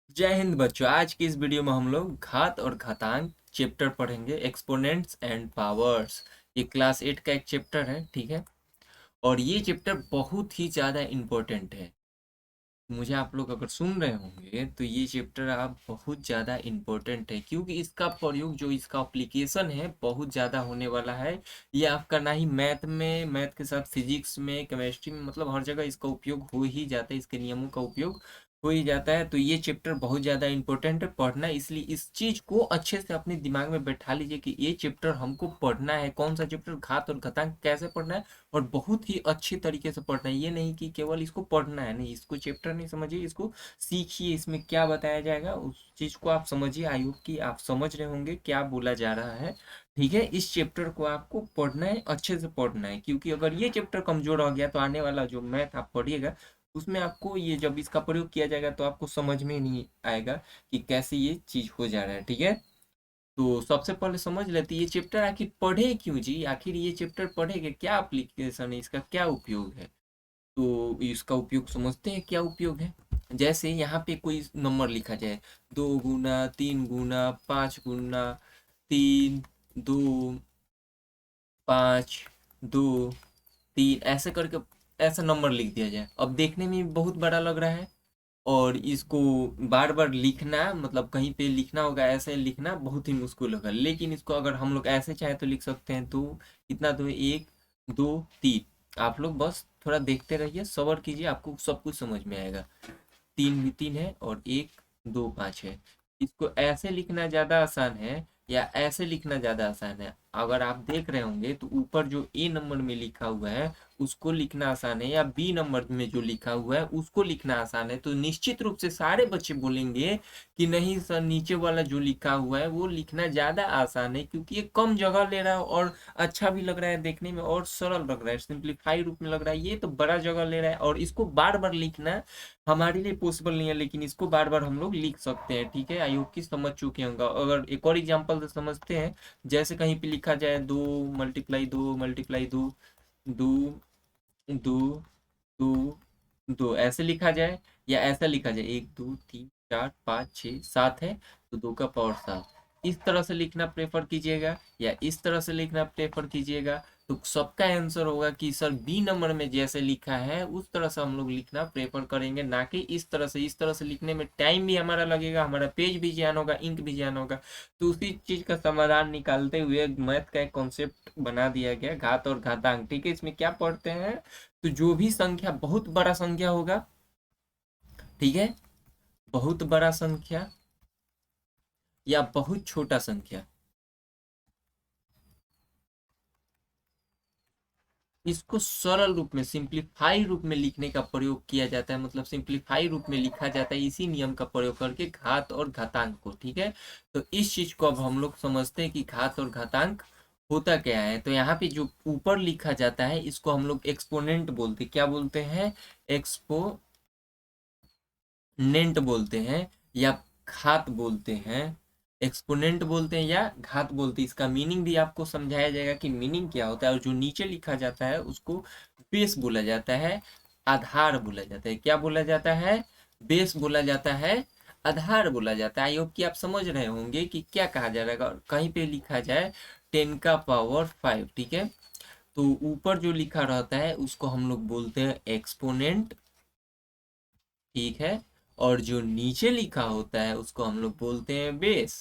जय हिंद बच्चों। आज की इस वीडियो में हम लोग घात और घातांक चैप्टर पढ़ेंगे, एक्सपोनेंट्स एंड पावर्स। ये क्लास 8 का एक चैप्टर है, ठीक है। और ये चैप्टर बहुत ही ज़्यादा इम्पोर्टेंट है। मुझे आप लोग अगर सुन रहे होंगे तो ये चैप्टर आप बहुत ज़्यादा इम्पोर्टेंट है, क्योंकि इसका प्रयोग जो इसका एप्लीकेशन है बहुत ज़्यादा होने वाला है। ये आपका ना ही मैथ के साथ फिजिक्स में, केमिस्ट्री में, मतलब हर जगह इसका उपयोग हो ही जाता है, इसके नियमों का उपयोग हो ही जाता है। तो ये चैप्टर बहुत ज़्यादा इंपॉर्टेंट है पढ़ना, इसलिए इस चीज़ को अच्छे से अपने दिमाग में बैठा लीजिए कि ये चैप्टर हमको पढ़ना है। कौन सा चैप्टर? घात और घातांक कैसे पढ़ना है, और बहुत ही अच्छे तरीके से पढ़ना है। ये नहीं कि केवल इसको पढ़ना है, नहीं, इसको चैप्टर नहीं समझिए, इसको सीखिए। इसमें क्या बताया जाएगा उस चीज़ को आप समझिए। आई होप कि आप समझ रहे होंगे क्या बोला जा रहा है, ठीक है। इस चैप्टर को आपको पढ़ना है, अच्छे से पढ़ना है, क्योंकि अगर ये चैप्टर कमजोर हो गया तो आने वाला जो मैथ आप पढ़िएगा उसमें आपको ये जब इसका प्रयोग किया जाएगा तो आपको समझ में नहीं आएगा कि कैसे ये चीज़ हो जा रहा है, ठीक है। तो सबसे पहले समझ लेते हैं ये चैप्टर आखिर पढ़े क्यों जी, आखिर ये चैप्टर पढ़े के क्या एप्लीकेशन है, इसका क्या उपयोग है। तो इसका उपयोग समझते हैं क्या उपयोग है। जैसे यहाँ पे कोई नंबर लिखा जाए, 2 गुना 3 गुना 5 गुना 3, 2, 5, 2, 3 ऐसे करके ऐसा नंबर लिख दिया जाए। अब देखने में बहुत बड़ा लग रहा है, और इसको बार बार लिखना, मतलब कहीं पे लिखना होगा, ऐसे लिखना बहुत ही मुश्किल होगा। लेकिन इसको अगर हम लोग ऐसे चाहे तो लिख सकते हैं। तो कितना? तो 1, 2, 3। आप लोग बस थोड़ा देखते रहिए, सब्र कीजिए, आपको सब कुछ समझ में आएगा। 3 भी 3 है और 1, 2, 5 है। इसको ऐसे लिखना ज़्यादा आसान है या ऐसे लिखना ज़्यादा आसान है? अगर आप देख रहे होंगे तो ऊपर जो ए नंबर में लिखा हुआ है उसको लिखना आसान है, या बी नंबर में जो लिखा हुआ है उसको लिखना आसान है? तो निश्चित रूप से सारे बच्चे बोलेंगे कि नहीं सर, नीचे वाला जो लिखा हुआ है वो लिखना ज़्यादा आसान है, क्योंकि ये कम जगह ले रहा है और अच्छा भी लग रहा है देखने में और सरल लग रहा है, सिंप्लीफाई रूप में लग रहा है। ये तो बड़ा जगह ले रहा है और इसको बार बार लिखना हमारे लिए पॉसिबल नहीं है, लेकिन इसको बार बार हम लोग लिख सकते हैं, ठीक है। आई होप कि समझ चुके होंगे। अगर एक और एग्जांपल से समझते हैं, जैसे कहीं पे लिखा जाए 2 × 2 × 2 दो दो दो दो ऐसे लिखा जाए, या ऐसा लिखा जाए 1, 2, 3, 4, 5, 6, 7 है तो 2 का पावर 7। इस तरह से लिखना प्रेफर कीजिएगा या इस तरह से लिखना प्रेफर कीजिएगा? तो सबका आंसर होगा कि सर बी नंबर में जैसे लिखा है उस तरह से हम लोग लिखना प्रेफर करेंगे, ना कि इस तरह से। इस तरह से लिखने में टाइम भी हमारा लगेगा, हमारा पेज भी ज्यान होगा, इंक भी ज्यान होगा। तो उसी चीज का समाधान निकालते हुए मैथ का एक कॉन्सेप्ट बना दिया गया, घात और घातांक, ठीक है। इसमें क्या पढ़ते हैं? तो जो भी संख्या बहुत बड़ा संख्या होगा, ठीक है, बहुत बड़ा संख्या या बहुत छोटा संख्या, इसको सरल रूप में, सिंप्लीफाई रूप में लिखने का प्रयोग किया जाता है, मतलब सिंप्लीफाई रूप में लिखा जाता है इसी नियम का प्रयोग करके, घात और घातांक को, ठीक है। तो इस चीज को अब हम लोग समझते हैं कि घात और घातांक होता क्या है। तो यहाँ पे जो ऊपर लिखा जाता है इसको हम लोग एक्सपोनेंट बोलते हैं। क्या बोलते हैं? एक्सपोनेंट बोलते हैं, या घात बोलते हैं। एक्सपोनेंट बोलते हैं या घात बोलते हैं। इसका मीनिंग भी आपको समझाया जाएगा कि मीनिंग क्या होता है। और जो नीचे लिखा जाता है उसको बेस बोला जाता है, आधार बोला जाता है। क्या बोला जाता है? बेस बोला जाता है, आधार बोला जाता है। आई होप कि आप समझ रहे होंगे कि क्या कहा जा रहा है। कहीं पे लिखा जाए 10 का पावर 5, ठीक है, तो ऊपर जो लिखा रहता है उसको हम लोग बोलते हैं एक्सपोनेंट, ठीक है। और जो नीचे लिखा होता है उसको हम लोग बोलते हैं बेस।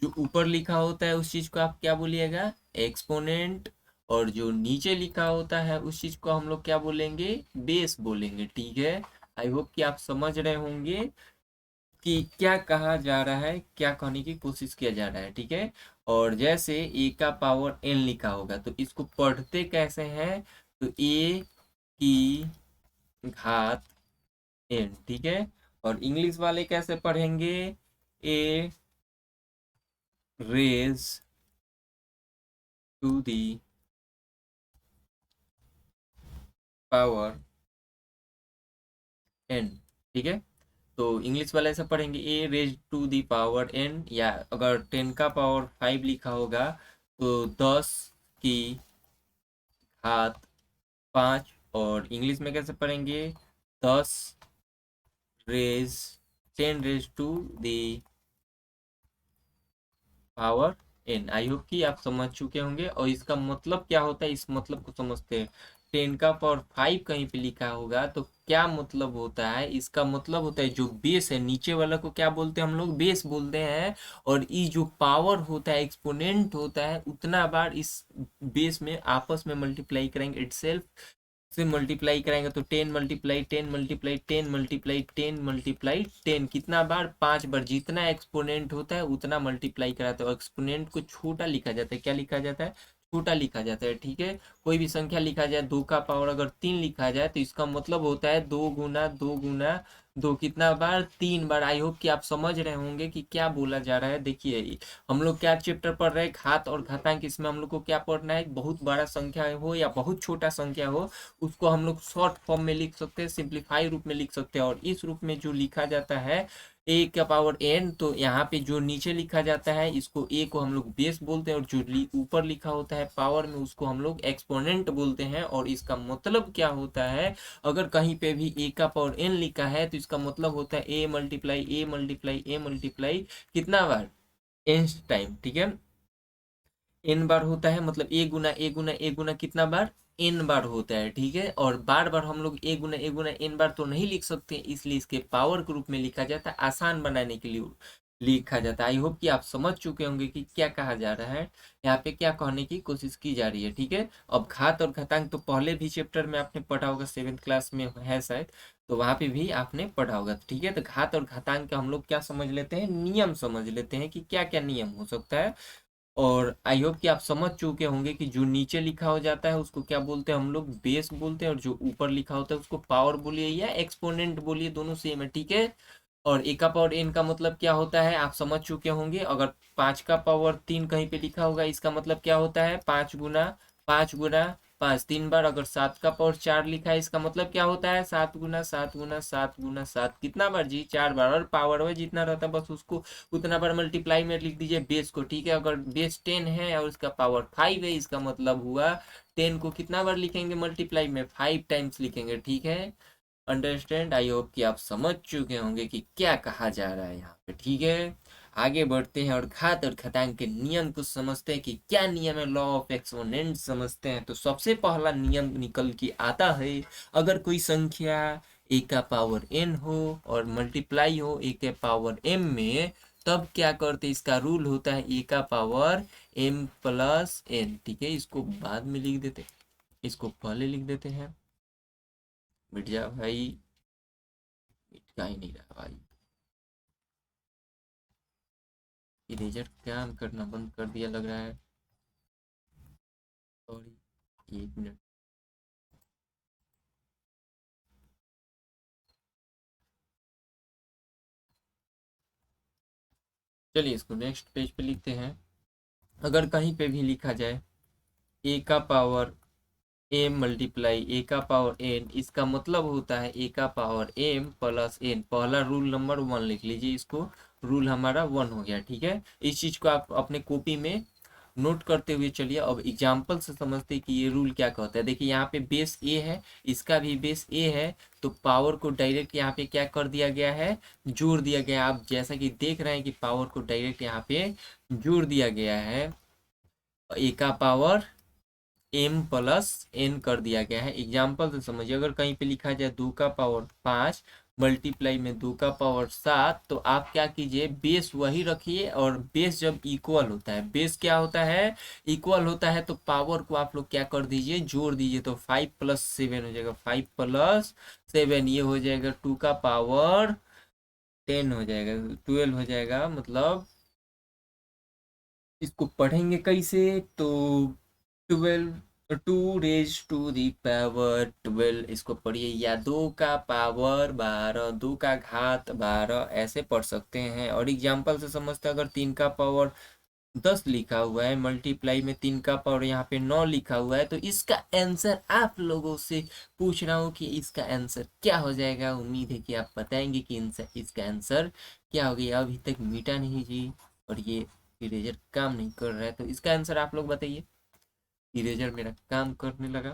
जो ऊपर लिखा होता है उस चीज को आप क्या बोलिएगा? एक्सपोनेंट। और जो नीचे लिखा होता है उस चीज को हम लोग क्या बोलेंगे? बेस बोलेंगे, ठीक है। आई होप कि आप समझ रहे होंगे कि क्या कहा जा रहा है, क्या कहने की कोशिश किया जा रहा है, ठीक है। और जैसे A का पावर n लिखा होगा तो इसको पढ़ते कैसे हैं? तो A की घात n, ठीक है। और इंग्लिश वाले कैसे पढ़ेंगे? A raised to the power n, ठीक है। तो इंग्लिश वाले ऐसे पढ़ेंगे A raised to the power n, या अगर 10 का पावर 5 लिखा होगा तो 10 की घात 5। और इंग्लिश में कैसे पढ़ेंगे? 10 raise 10 raise to the power n। I hope कि आप समझ चुके होंगे। और इसका मतलब क्या होता है, इस मतलब को समझते हैं। 10 का पावर 5 कहीं पे लिखा होगा तो क्या मतलब होता है, इसका मतलब होता है जो बेस है नीचे वाला को क्या बोलते हैं हम लोग, बेस बोलते हैं। और ये जो पावर होता है, एक्सपोनेंट होता है, उतना बार इस बेस में आपस में मल्टीप्लाई करेंगे इटसेल्फ से मल्टीप्लाई कराएंगे तो 10 मल्टीप्लाई 10 मल्टीप्लाई 10 मल्टीप्लाई 10 मल्टीप्लाई 10 कितना बार, 5 बार। जितना एक्सपोनेंट होता है उतना मल्टीप्लाई कराते हैं। और एक्सपोनेंट को छोटा लिखा जाता है, क्या लिखा जाता है, छोटा लिखा जाता है, ठीक है। कोई भी संख्या लिखा जाए, 2 का पावर अगर 3 लिखा जाए तो इसका मतलब होता है 2 गुना 2 गुना 2 कितना बार, 3 बार। आई होप कि आप समझ रहे होंगे कि क्या बोला जा रहा है। देखिए हम लोग क्या चैप्टर पढ़ रहे हैं, घात और घातांक। इसमें हम लोग को क्या पढ़ना है, बहुत बड़ा संख्या हो या बहुत छोटा संख्या हो, उसको हम लोग शॉर्ट फॉर्म में लिख सकते हैं, सिंप्लीफाई रूप में लिख सकते हैं। और इस रूप में जो लिखा जाता है ए का पावर एन, तो यहाँ पे जो नीचे लिखा जाता है इसको ए को हम लोग बेस बोलते हैं, और जो ऊपर लिखा होता है पावर में उसको हम लोग एक्सपोनेंट बोलते हैं। और इसका मतलब क्या होता है, अगर कहीं पे भी ए का पावर एन लिखा है तो इसका मतलब होता है A multiply A multiply A multiply कितना बार, एन टाइम, ठीक है। एन बार होता है, मतलब ए गुना ए गुना ए गुना कितना बार, एन बार होता है, ठीक है। और बार बार हम लोग ए गुना एन बार तो नहीं लिख सकते, इसलिए इसके पावर के रूप में लिखा जाता है, आसान बनाने के लिए लिखा जाता है। आई होप कि आप समझ चुके होंगे कि क्या कहा जा रहा है, यहाँ पे क्या कहने की कोशिश की जा रही है, ठीक है। अब घात और घातांक तो पहले भी चैप्टर में आपने पढ़ा होगा, 7th क्लास में है शायद, तो वहां पे भी आपने पढ़ा होगा, ठीक है। तो घात और घातांक का हम लोग क्या समझ लेते हैं, नियम समझ लेते हैं कि क्या क्या नियम हो सकता है। और आई होप कि आप समझ चुके होंगे कि जो नीचे लिखा हो जाता है उसको क्या बोलते हैं हम लोग, बेस बोलते हैं। और जो ऊपर लिखा होता है उसको पावर बोलिए या एक्सपोनेंट बोलिए, दोनों सेम है, ठीक है। और ए का पावर एन का मतलब क्या होता है आप समझ चुके होंगे। अगर 5 का पावर 3 कहीं पे लिखा होगा, इसका मतलब क्या होता है, 5 गुना 5 3 बार। अगर 7 का पावर 4 लिखा है, इसका मतलब क्या होता है, 7 गुना 7 गुना 7 गुना 7 कितना बार जी, 4 बार। और पावर में जितना रहता है बस उसको उतना बार मल्टीप्लाई में लिख दीजिए बेस को, ठीक है। अगर बेस 10 है और इसका पावर 5 है, इसका मतलब हुआ 10 को कितना बार लिखेंगे मल्टीप्लाई में, 5 टाइम्स लिखेंगे, ठीक है। अंडरस्टैंड। आई होप कि आप समझ चुके होंगे कि क्या कहा जा रहा है यहाँ पे, ठीक है। आगे बढ़ते हैं और घात और घातांक के नियम को समझते हैं कि क्या नियम है, लॉ ऑफ एक्सपोनेंट समझते हैं। तो सबसे पहला नियम निकल के आता है, अगर कोई संख्या ए का पावर एन हो और मल्टीप्लाई हो ए के पावर एम में, तब क्या करते, इसका रूल होता है ए का पावर एम प्लस एन, ठीक है। इसको बाद में लिख देते, इसको पहले लिख देते हैं। मिट जा भाई, मिट ही नहीं रहा भाई, इरेजर काम करना बंद कर दिया लग रहा है, सॉरी, 1 मिनट। चलिए इसको नेक्स्ट पेज पे लिखते हैं। अगर कहीं पे भी लिखा जाए ए का पावर एम मल्टीप्लाई ए का पावर एन, इसका मतलब होता है ए का पावर एम प्लस एन। पहला रूल नंबर 1 लिख लीजिए इसको, रूल हमारा 1 हो गया, ठीक है। इस चीज को आप अपने कॉपी में नोट करते हुए चलिए। अब एग्जाम्पल से समझते हैं कि ये रूल क्या कहता है। देखिए यहाँ पे बेस ए है, इसका भी बेस ए है, तो पावर को डायरेक्ट यहाँ पे क्या कर दिया गया है, जोड़ दिया गया है। आप जैसा कि देख रहे हैं कि पावर को डायरेक्ट यहाँ पे जोड़ दिया गया है, ए का पावर एम प्लस एन कर दिया गया है। एग्जाम्पल से समझिए, अगर कहीं पे लिखा जाए 2 का पावर 5 मल्टीप्लाई में 2 का पावर 7, तो आप क्या कीजिए, बेस वही रखिए। और बेस जब इक्वल होता है, बेस क्या होता है, इक्वल होता है, तो पावर को आप लोग क्या कर दीजिए, जोड़ दीजिए। तो 5 + 7 हो जाएगा, 5 + 7 ये हो जाएगा 2 का पावर 10 हो जाएगा, 12 हो जाएगा। मतलब इसको पढ़ेंगे कैसे, तो 12, 2 रेज टू दी पावर 12, इसको पढ़िए, या 2 का पावर 12, 2 का घात 12, ऐसे पढ़ सकते हैं। और एग्जाम्पल से समझते हैं, अगर 3 का पावर 10 लिखा हुआ है, मल्टीप्लाई में 3 का पावर यहाँ पे 9 लिखा हुआ है, तो इसका आंसर आप लोगों से पूछ रहा हूँ कि इसका आंसर क्या हो जाएगा। उम्मीद है कि आप बताएंगे कि इसका आंसर क्या हो गया। अभी तक मीटा नहीं जी, और ये इरेजर काम नहीं कर रहा है, तो इसका आंसर आप लोग बताइए। इरेजर मेरा काम करने लगा,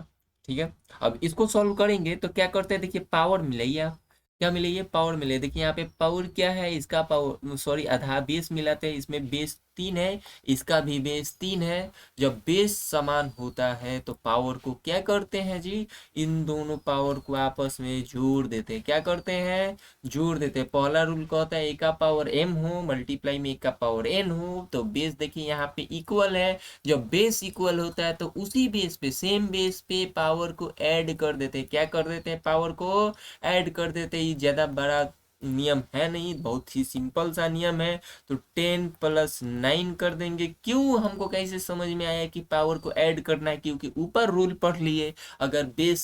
ठीक है। अब इसको सॉल्व करेंगे तो क्या करते हैं, देखिए पावर मिलाइए आप, क्या मिले, ये पावर मिले। देखिए यहाँ पे पावर क्या है, इसका पावर सॉरी आधा बेस मिलाते हैं, इसमें बेस 3 है, इसका भी बेस 3 है। जब बेस समान होता है तो पावर को क्या करते हैं जी, इन दोनों पावर को आपस में जोड़ देते हैं। क्या करते हैं, जोड़ देते हैं। पहला रूल कहता है ए का पावर m हो मल्टीप्लाई में ए का पावर n हो, तो बेस देखिए यहाँ पे इक्वल है। जब बेस इक्वल होता है तो उसी बेस पे, सेम बेस पे पावर को ऐड कर देते हैं। क्या कर देते हैं, पावर को ऐड कर देते हैं। ये ज़्यादा बड़ा नियम है नहीं, बहुत ही सिंपल सा नियम है। तो 10 + 9 कर देंगे। क्यों, हमको कैसे समझ में आया कि पावर को ऐड करना है, क्योंकि ऊपर रूल पढ़ लिए, अगर बेस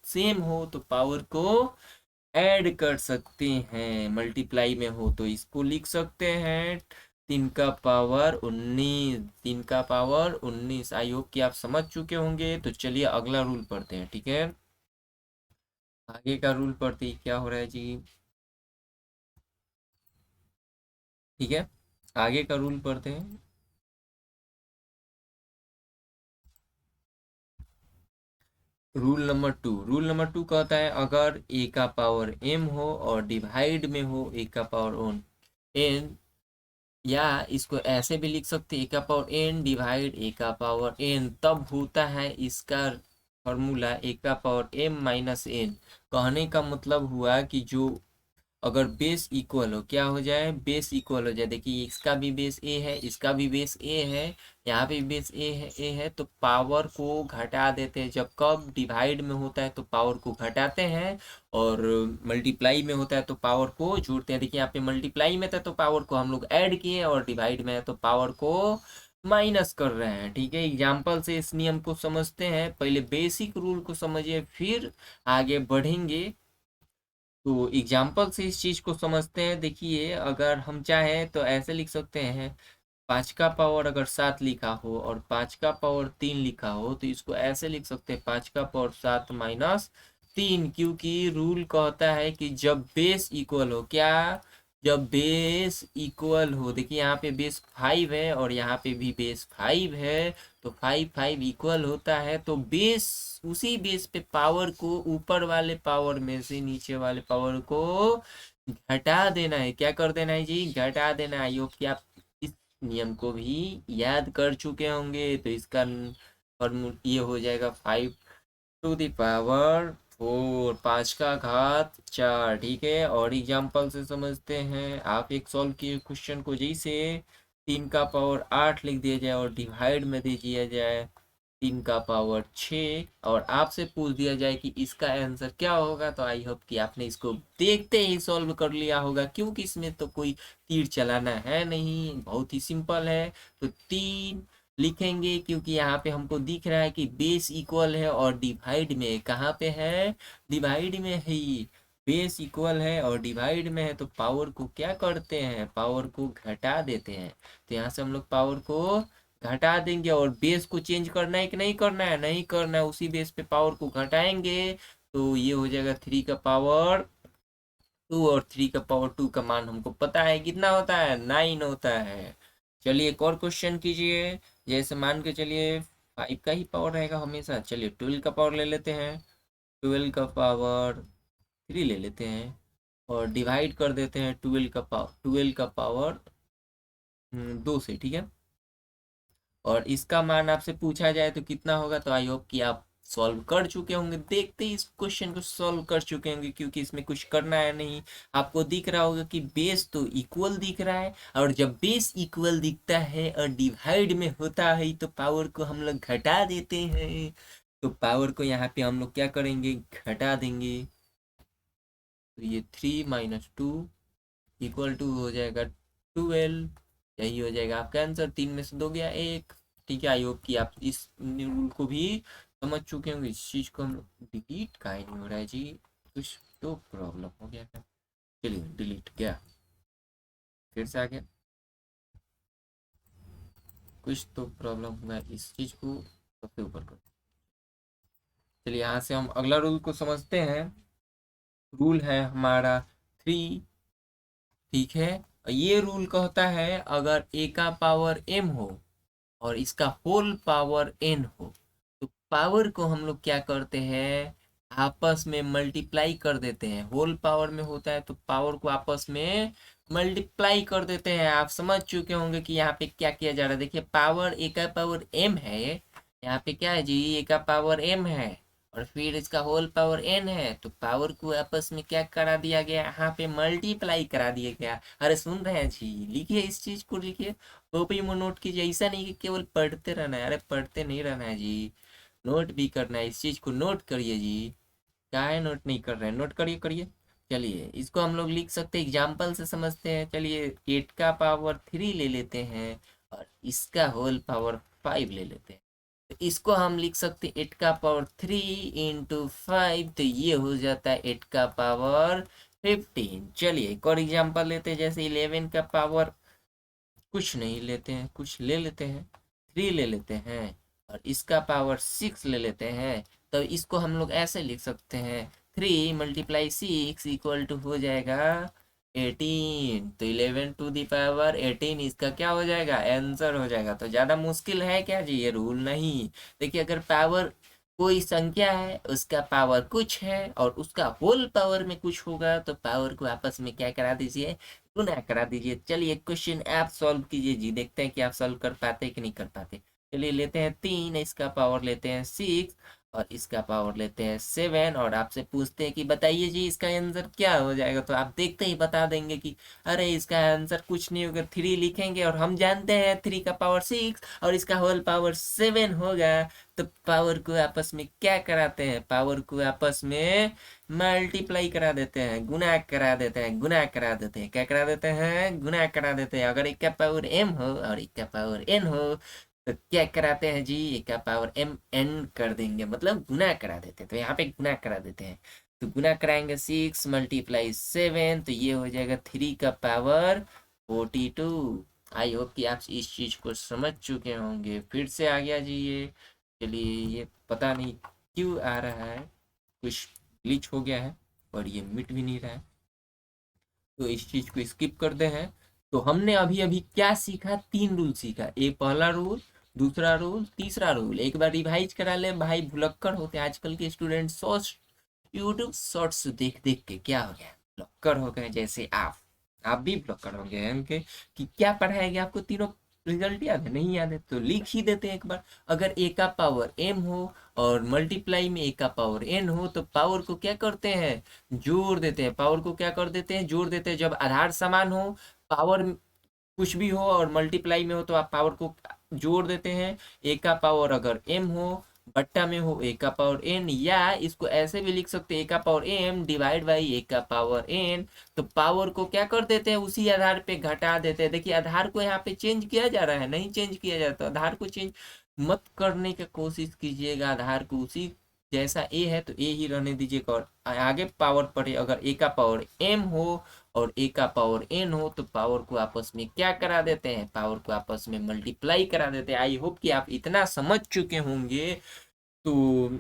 सेम हो तो पावर को ऐड कर सकते हैं। मल्टीप्लाई में हो तो इसको लिख सकते हैं 3 का पावर 19, 3 का पावर 19। आई होप कि आप समझ चुके होंगे। तो चलिए अगला रूल पढ़ते हैं, ठीक है। आगे का रूल पढ़ते ही क्या हो रहा है जी, ठीक है, आगे का रूल पढ़ते हैं। रूल नंबर 2 कहता है अगर ए का पावर m हो और डिवाइड में हो ए का पावर ऑन n, या इसको ऐसे भी लिख सकते ए का पावर n डिवाइड ए का पावर n, तब होता है इसका फॉर्मूला ए का पावर m माइनस n। कहने का मतलब हुआ कि जो अगर बेस इक्वल हो, क्या हो जाए, बेस इक्वल हो जाए। देखिए इसका भी बेस ए है, इसका भी बेस ए है, यहाँ पे भी बेस ए है, तो पावर को घटा देते हैं। जब कब डिवाइड में होता है तो पावर को घटाते हैं, और मल्टीप्लाई में होता है तो पावर को जोड़ते हैं। देखिए यहाँ पे मल्टीप्लाई में था तो पावर को हम लोग ऐड किए, और डिवाइड में है तो पावर को माइनस कर रहे हैं। ठीक है, एग्जाम्पल से इस नियम को समझते हैं। पहले बेसिक रूल को समझिए, फिर आगे बढ़ेंगे। तो एग्जाम्पल से इस चीज को समझते हैं। देखिए अगर हम चाहें तो ऐसे लिख सकते हैं, 5 का पावर अगर 7 लिखा हो और 5 का पावर 3 लिखा हो, तो इसको ऐसे लिख सकते हैं 5 का पावर 7 माइनस 3। क्योंकि रूल कहता है कि जब बेस इक्वल हो, क्या, जब बेस इक्वल हो, देखिए यहाँ पे बेस 5 है और यहाँ पे भी बेस 5 है, तो 5 5 इक्वल होता है। तो बेस, उसी बेस पे पावर को ऊपर वाले पावर में से नीचे वाले पावर को घटा देना है। क्या कर देना है जी, घटा देना है। आई होप कि आप इस नियम को भी याद कर चुके होंगे। तो इसका फॉर्मूला ये हो जाएगा 5 टू द पावर 4, 5 का घात 4। ठीक है, और एग्जाम्पल से समझते हैं। आप एक सॉल्व किए क्वेश्चन को, जैसे 3 का पावर 8 लिख दिया जाए और डिवाइड में दे दिया जाए 3 का पावर 6, और आपसे पूछ दिया जाए कि इसका आंसर क्या होगा, तो आई होप कि आपने इसको देखते ही सॉल्व कर लिया होगा, क्योंकि इसमें तो कोई तीर चलाना है नहीं, बहुत ही सिंपल है। तो 3 लिखेंगे क्योंकि यहाँ पे हमको दिख रहा है कि बेस इक्वल है, और डिवाइड में कहाँ पे है, डिवाइड में है। ये बेस इक्वल है और डिवाइड में है, तो पावर को क्या करते हैं, पावर को घटा देते हैं। तो यहाँ से हम लोग पावर को घटा देंगे, और बेस को चेंज करना है कि नहीं करना है, नहीं करना है, उसी बेस पे पावर को घटाएंगे। तो ये हो जाएगा 3 का पावर 2, और 3 का पावर 2 का मान हमको पता है कितना होता है, 9 होता है। चलिए एक और क्वेश्चन कीजिए। जैसे मान के चलिए 5 का ही पावर रहेगा हमेशा। चलिए 12 का पावर ले लेते हैं, 12 का पावर 3 ले लेते हैं, और डिवाइड कर देते हैं 12 का पावर 2 से। ठीक है, और इसका मान आपसे पूछा जाए तो कितना होगा, तो आई होप कि आप सॉल्व कर चुके होंगे, देखते ही इस क्वेश्चन को सॉल्व कर चुके होंगे, क्योंकि इसमें कुछ करना है नहीं। आपको दिख रहा होगा कि बेस तो इक्वल दिख रहा है, और जब बेस इक्वल दिखता है और डिवाइड में होता है तो पावर को हम लोग घटा देते हैं। तो पावर को यहाँ पे हम लोग क्या करेंगे, घटा देंगे। तो ये 3 - 2 इक्वल टू हो जाएगा 12। यही हो जाएगा आपका आंसर। 3 में से 2 गया 1। ठीक है, आई होप कि आप इस रूल को भी समझ चुके होंगे। इस चीज को हम डिलीट का नहीं हो रहा है जी, कुछ तो प्रॉब्लम हो गया है। चलिए डिलीट गया, फिर से आ गया, कुछ तो प्रॉब्लम हुआ है। इस चीज को सबसे ऊपर कर, चलिए यहाँ से हम अगला रूल को समझते हैं। रूल है हमारा 3। ठीक है, ये रूल कहता है अगर ए का पावर m हो और इसका होल पावर n हो, तो पावर को हम लोग क्या करते हैं, आपस में मल्टीप्लाई कर देते हैं। होल पावर में होता है तो पावर को आपस में मल्टीप्लाई कर देते हैं। आप समझ चुके होंगे कि यहाँ पे क्या किया जा रहा है। देखिए पावर ए का पावर एम है, यहाँ पे क्या है जी, ए का पावर एम है और फिर इसका होल पावर एन है, तो पावर को आपस में क्या करा दिया गया, यहाँ पे मल्टीप्लाई करा दिया गया। अरे सुन रहे हैं जी, लिखिए इस चीज को, लिखिए कॉपी में नोट कीजिए। ऐसा नहीं कि केवल पढ़ते रहना है, अरे पढ़ते नहीं रहना है जी, नोट भी करना है। इस चीज को नोट करिए जी। काहे नोट नहीं कर रहे हैं, नोट करिए करिए। चलिए इसको हम लोग लिख सकते हैं, एग्जाम्पल से समझते हैं। चलिए 8 का पावर 3 ले लेते हैं और इसका होल पावर 5 ले लेते हैं। तो इसको हम लिख सकते हैं 8 का पावर 3 इंटू 5, तो ये हो जाता है 8 का पावर 15। चलिए एक और एग्जाम्पल लेते हैं, जैसे 11 का पावर कुछ नहीं लेते हैं, कुछ ले लेते हैं, 3 ले लेते हैं और इसका पावर 6 ले लेते हैं। तो इसको हम लोग ऐसे लिख सकते हैं, 3 मल्टीप्लाई 6 इक्वल टू हो जाएगा 18। तो 11 टू दी पावर 18 इसका क्या हो जाएगा, आंसर हो जाएगा। तो ज़्यादा मुश्किल है क्या जी, ये रूल नहीं। देखिए अगर पावर कोई संख्या है, उसका पावर कुछ है और उसका होल पावर में कुछ होगा, तो पावर को आपस में क्या करा दीजिए, गुना करा दीजिए। चलिए क्वेश्चन आप सॉल्व कीजिए जी, देखते हैं कि आप सॉल्व कर पाते कि नहीं कर पाते। चलिए लेते हैं 3, इसका पावर लेते हैं 6 और इसका पावर लेते हैं 7 और आपसे पूछते हैं कि बताइए जी इसका आंसर क्या हो जाएगा। तो आप देखते ही बता देंगे कि अरे इसका आंसर कुछ नहीं होगा, 3 लिखेंगे और हम जानते हैं 3 का पावर 6 और इसका होल पावर 7 होगा। तो पावर को आपस में क्या कराते हैं, पावर को आपस में मल्टीप्लाई करा देते हैं, गुना करा देते हैं, गुना करा देते हैं, क्या करा देते हैं, गुना करा देते हैं। अगर एक का पावर m हो और एक का पावर n हो तो क्या कराते हैं जी, एक का पावर m n कर देंगे, मतलब गुना करा देते हैं। तो यहाँ पे गुना करा देते हैं, तो गुना कराएंगे 6 मल्टीप्लाई 7, तो ये हो जाएगा 3 का पावर 42। आई होप कि आप इस चीज को समझ चुके होंगे। फिर से आ गया जी ये, चलिए ये पता नहीं क्यों आ रहा है, कुछ ग्लिच हो गया है और ये मिट भी नहीं रहा है, तो इस चीज को स्किप करते हैं। तो हमने अभी अभी क्या सीखा, 3 रूल सीखा। एक पहला रूल, दूसरा रूल, तीसरा रूल। एक बार रिवाइज करा ले भाई, भुलक्कड़ होते हैं आजकल के स्टूडेंट। शॉर्ट्स, यूट्यूब शॉर्ट्स देख देख के क्या हो गया, भुलक्कड़ हो गए। जैसे आप भी भुलक्कड़ हो गए उनके, कि क्या पढ़ाया गया आपको, तीनों रिजल्ट याद है, नहीं याद है तो लिख ही देते हैं एक बार। अगर ए का पावर m हो और मल्टीप्लाई में ए का पावर n हो, तो पावर को क्या करते हैं, जोड़ देते हैं। पावर को क्या कर देते हैं, जोड़ देते हैं। जब आधार समान हो, पावर कुछ भी हो और मल्टीप्लाई में हो, तो आप पावर को जोड़ देते हैं। ए का पावर अगर m हो, बट्टा में हो ए का पावर n, या इसको ऐसे भी लिख सकते हैं, ए का पावर m डिवाइड बाई ए का पावर n। तो पावर को क्या कर देते हैं, उसी आधार पे घटा देते हैं। देखिए आधार को यहाँ पे चेंज किया जा रहा है, नहीं चेंज किया जाता। आधार को चेंज मत करने की कोशिश कीजिएगा, आधार को उसी जैसा ए है तो ए ही रहने दीजिएगा और आगे पावर पढ़े। अगर ए का पावर m हो और ए का पावर n हो, तो पावर को आपस में क्या करा देते हैं, पावर को आपस में मल्टीप्लाई करा देते हैं। आई होप कि आप इतना समझ चुके होंगे। तो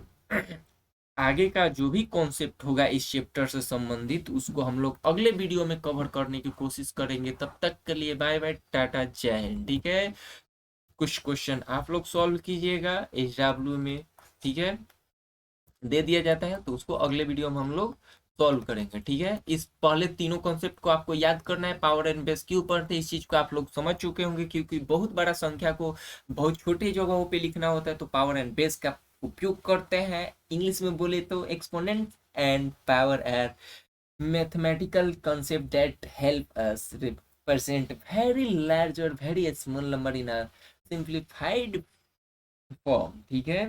आगे का जो भी कॉन्सेप्ट होगा इस चैप्टर से संबंधित, उसको हम लोग अगले वीडियो में कवर करने की कोशिश करेंगे। तब तक के लिए बाय बाय, टाटा, जय हिंद। ठीक है, कुछ क्वेश्चन आप लोग सॉल्व कीजिएगा HW में, ठीक है, दे दिया जाता है तो उसको अगले वीडियो में हम लोग सॉल्व करेंगे। ठीक है, इस पहले तीनों कॉन्सेप्ट को आपको याद करना है। पावर एंड बेस क्यों पढ़ते हैं, इस चीज को आप लोग समझ चुके होंगे, क्योंकि बहुत बड़ा संख्या को बहुत छोटी जगहों पे लिखना होता है, तो पावर एंड बेस का उपयोग करते हैं। इंग्लिश में बोले तो exponent and power are mathematical concept that help us represent very large or very small number in a simplified form। ठीक है,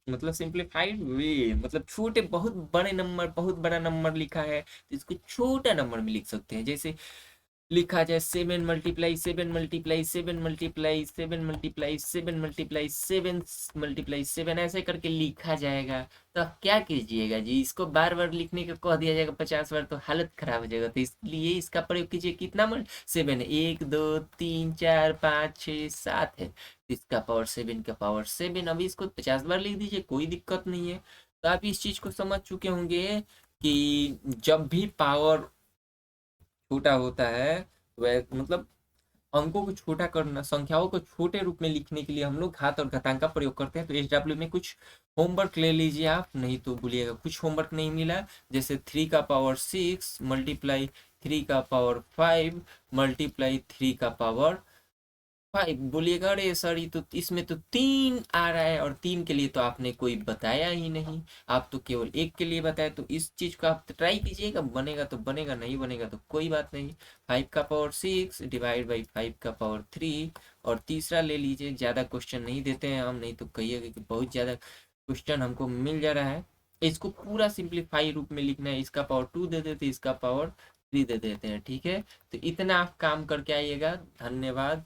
मतलब सिंप्लीफाइड वे, मतलब छोटे बहुत बड़े नंबर, बहुत बड़ा नंबर लिखा है तो इसको छोटा नंबर में लिख सकते हैं। जैसे लिखा जाए 7 multiply 7 multiply 7 multiply 7 multiply 7 multiply 7 multiply 7, ऐसे करके लिखा जाएगा। तो आप क्या कीजिएगा जी, इसको बार बार लिखने का कह दिया जाएगा 50 बार तो हालत खराब हो जाएगा। तो इसलिए इसका प्रयोग कीजिए। कितना 7 है, 1 2 3 4 5 6 7 है, तो इसका पावर 7 का पावर 7। अभी इसको 50 बार लिख दीजिए, कोई दिक्कत नहीं है। तो आप इस चीज को समझ चुके होंगे कि जब भी पावर छोटा होता है, वह मतलब अंकों को छोटा करना, संख्याओं को छोटे रूप में लिखने के लिए हम लोग घात और घातांक का प्रयोग करते हैं। तो SW में कुछ होमवर्क ले लीजिए आप, नहीं तो भूलिएगा कुछ होमवर्क नहीं मिला। जैसे 3 का पावर 6 मल्टीप्लाई 3 का पावर 5 मल्टीप्लाई 3 का पावर 5, बोलिएगा अरे सर ये तो इसमें तो 3 आ रहा है, और 3 के लिए तो आपने कोई बताया ही नहीं, आप तो केवल 1 के लिए बताए। तो इस चीज को आप ट्राई कीजिएगा, बनेगा तो बनेगा, नहीं बनेगा तो कोई बात नहीं। 5 का पावर 6 डिवाइड बाई 5 का पावर 3। और तीसरा ले लीजिए, ज्यादा क्वेश्चन नहीं देते हैं हम, नहीं तो कहिएगा कि बहुत ज्यादा क्वेश्चन हमको मिल जा रहा है। इसको पूरा सिंप्लीफाई रूप में लिखना है, इसका पावर 2 दे देते, इसका पावर 3 दे देते हैं, ठीक है। तो इतना आप काम करके आइएगा। धन्यवाद।